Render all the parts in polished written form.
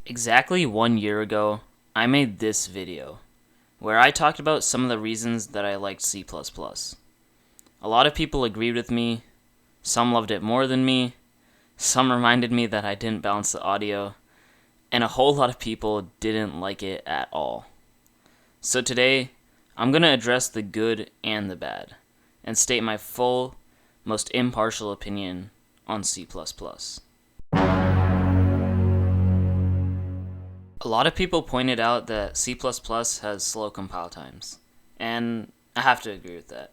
Exactly 1 year ago, I made this video where I talked about some of the reasons that I liked C++. A lot of people agreed with me, some loved it more than me, some reminded me that I didn't balance the audio, and a whole lot of people didn't like it at all. So today, I'm going to address the good and the bad, and state my full, most impartial opinion on C++. A lot of people pointed out that C++ has slow compile times, and I have to agree with that.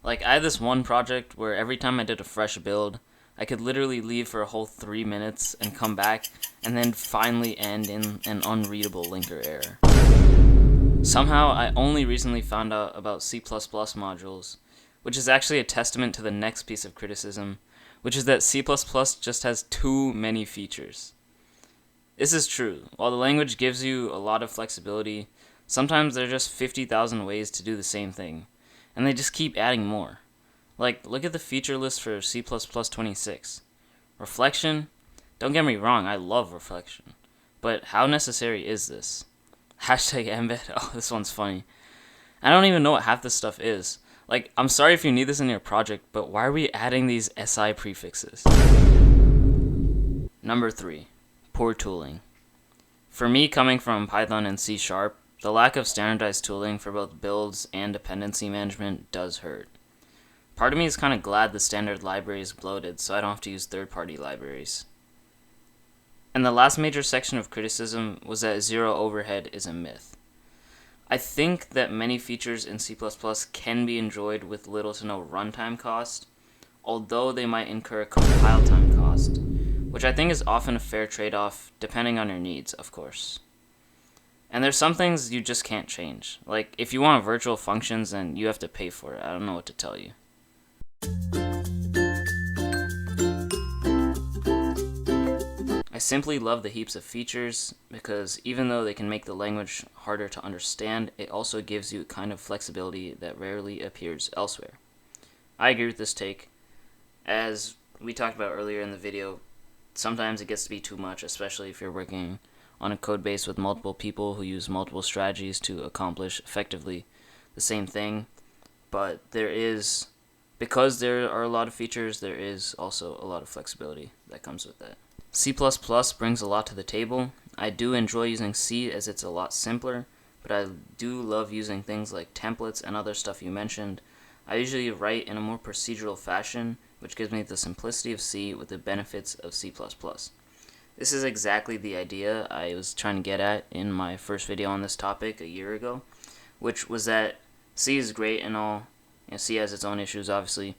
Like, I had this one project where every time I did a fresh build, I could literally leave for a whole 3 minutes and come back, and then finally end in an unreadable linker error. Somehow, I only recently found out about C++ modules, which is actually a testament to the next piece of criticism, which is that C++ just has too many features. This is true. While the language gives you a lot of flexibility, sometimes there are just 50,000 ways to do the same thing, and they just keep adding more. Like, look at the feature list for C++ 26. Reflection? Don't get me wrong, I love reflection. But how necessary is this? Hashtag embed? Oh, this one's funny. I don't even know what half this stuff is. Like, I'm sorry if you need this in your project, but why are we adding these SI prefixes? Number 3. Poor tooling. For me, coming from Python and C#, the lack of standardized tooling for both builds and dependency management does hurt. Part of me is kind of glad the standard library is bloated, so I don't have to use third-party libraries. And the last major section of criticism was that zero overhead is a myth. I think that many features in C++ can be enjoyed with little to no runtime cost, although they might incur a compile time cost, which I think is often a fair trade-off depending on your needs, of course. And there's some things you just can't change. Like, if you want virtual functions, then you have to pay for it. I don't know what to tell you. I simply love the heaps of features because even though they can make the language harder to understand, it also gives you a kind of flexibility that rarely appears elsewhere. I agree with this take. As we talked about earlier in the video, sometimes it gets to be too much, especially if you're working on a code base with multiple people who use multiple strategies to accomplish effectively the same thing. But because there are a lot of features, there is also a lot of flexibility that comes with that. C++ brings a lot to the table. I do enjoy using C as it's a lot simpler, but I do love using things like templates and other stuff you mentioned. I usually write in a more procedural fashion, which gives me the simplicity of C with the benefits of C++. This is exactly the idea I was trying to get at in my first video on this topic a year ago, which was that C is great and all. C has its own issues, obviously,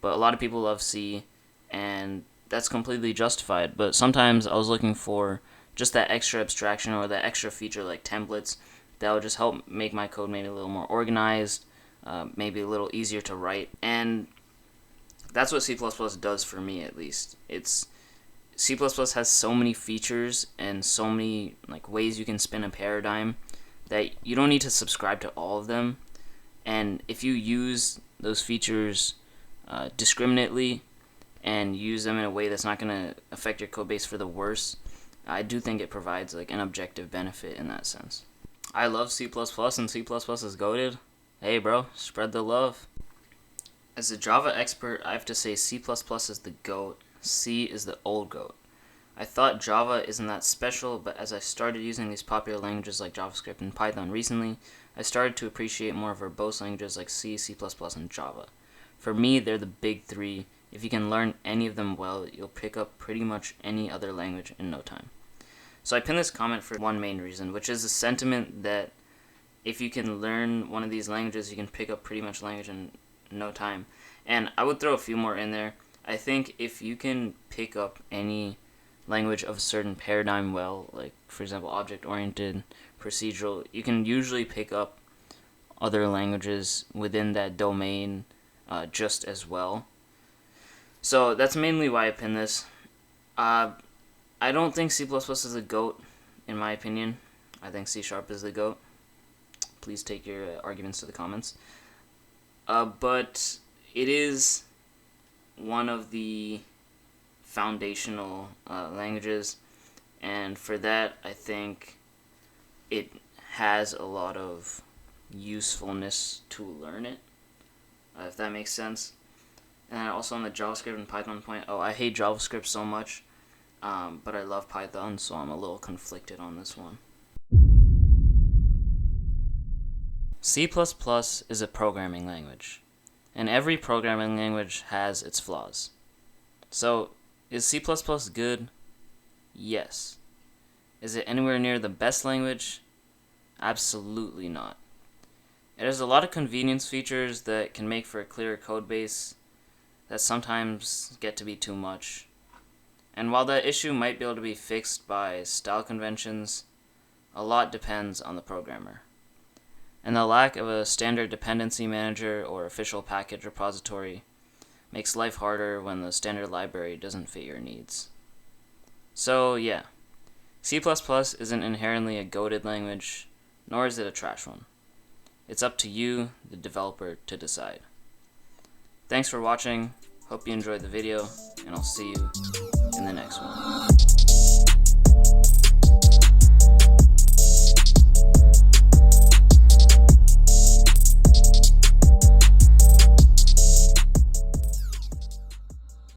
but a lot of people love C, and that's completely justified. But sometimes I was looking for just that extra abstraction or that extra feature like templates that would just help make my code maybe a little more organized, maybe a little easier to write, and that's what C++ does for me, at least. C++ has so many features and so many ways you can spin a paradigm that you don't need to subscribe to all of them. And if you use those features discriminately and use them in a way that's not going to affect your code base for the worse, I do think it provides an objective benefit in that sense. I love C++ and C++ is goated. Hey bro, spread the love. As a Java expert, I have to say C++ is the GOAT, C is the old GOAT. I thought Java isn't that special, but as I started using these popular languages like JavaScript and Python recently, I started to appreciate more verbose languages like C, C++, and Java. For me, they're the big three. If you can learn any of them well, you'll pick up pretty much any other language in no time. So I pinned this comment for one main reason, which is the sentiment that if you can learn one of these languages, you can pick up pretty much language in no time. And I would throw a few more in there. I think if you can pick up any language of a certain paradigm well, like for example object-oriented, procedural, you can usually pick up other languages within that domain just as well. So that's mainly why I pinned this. I don't think C++ is the GOAT, in my opinion. I think C# is the GOAT. Please take your arguments to the comments. But it is one of the foundational languages, and for that I think it has a lot of usefulness to learn it, if that makes sense. And also on the JavaScript and Python point, I hate JavaScript so much, but I love Python, so I'm a little conflicted on this one. C++ is a programming language, and every programming language has its flaws. So, is C++ good? Yes. Is it anywhere near the best language? Absolutely not. It has a lot of convenience features that can make for a clearer code base that sometimes get to be too much. And while that issue might be able to be fixed by style conventions, a lot depends on the programmer. And the lack of a standard dependency manager or official package repository makes life harder when the standard library doesn't fit your needs. So yeah, C++ isn't inherently a goated language, nor is it a trash one. It's up to you, the developer, to decide. Thanks for watching, hope you enjoyed the video, and I'll see you in the next one.